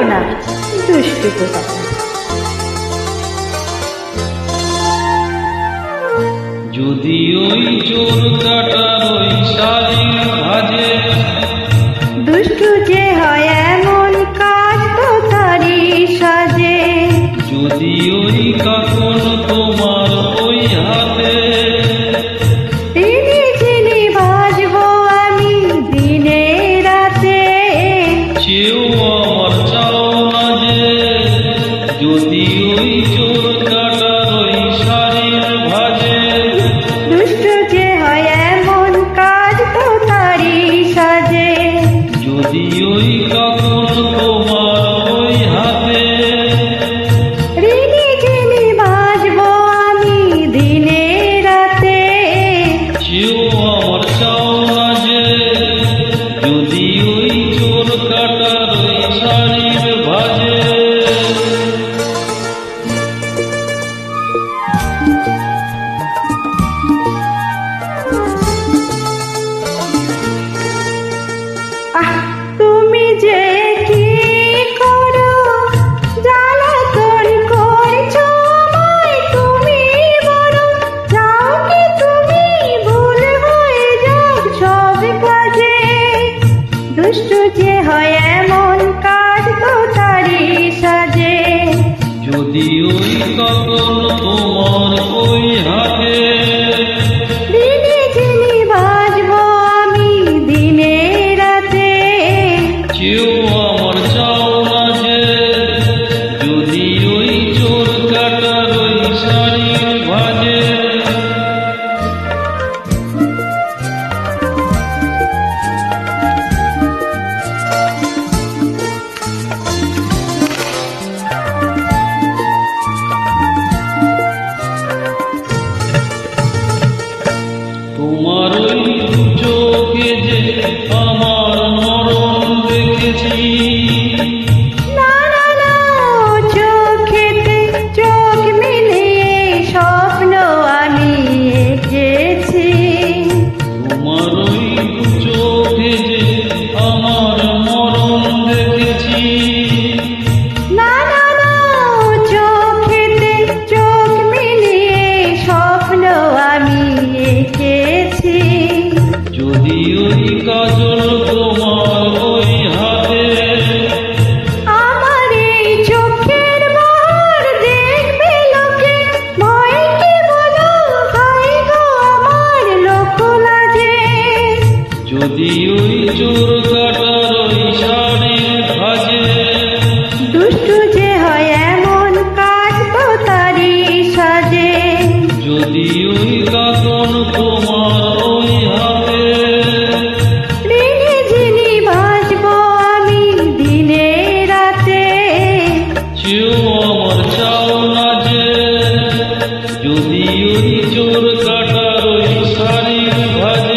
না, দুষ্টু কোথাকার। যদি ওই চোর কাটার ওই শাড়ির ভাজে, দুষ্টু যে হয় এমন কাজ তো তারই সাজে। যদি ওই কাকন তোমার ওই হাতে, তিনি যিনি বাজবো আমি দিনে রাতে। চেয়েও আমার চাও না যে, যদি ওই চোর কাটার ওই শাড়ির ভাজে। দুষ্টু যে হয় এমন কাজ তো তারই সাজে। যদি ওই কাকন তোমার ওই হাতে, ঋণী যিনি বাজবো আমি দিনে রাতে। চেয়েও আমার চাও না যে, যদি ওই চোর কাটার ওই শাড়ির ভাজে। আহ, তুমি যে কি করো, জ্বালাতন করছো আমায় তুমি বড়। যাও কি তুমি ভুল হয়ে যাও সব কাজে। দুষ্টু যে হয় এমন কাজ তো তারই সাজে। যদি ওই কাকন তোমার ওই হাতে, ঋণী যিনি বাজবো আমি দিনে রাতে। চেয়েও আমার চাও না যে, যদি ওই চোর কাটার ওই শাড়ির ভাজে। তোমার ওই দু চোখে যে আমার মরণ দেখেছি, না না না, চোখেতে চোখ মিলিয়ে স্বপ্ন আমি এঁকেছি। তোমার ওই দু চোখে যে আমার মরণ দেখেছি। না না না, চোখেতে চোখ মিলিয়ে স্বপ্ন আমি এঁকেছি। যদি ওই কাজল তোমার ওই হাতে, আমার এই চোখের বাহার দেখবে লোকে, ভয় কি বলো হায় গো আমার লোক লাজে। যদি ওই চোর কাটার ওই শাড়ির ভাজে। দুষ্টু যে হয় এমন কাজ তো তারই সাজে। যদি ওই কাকন তোমার ওই হাতে, ঋণী যিনি বাজবো আমি দিনে রাতে। চেয়েও আমার চাও না যে, যদি ওই চোর কাটার ওই শাড়ির ভাজে।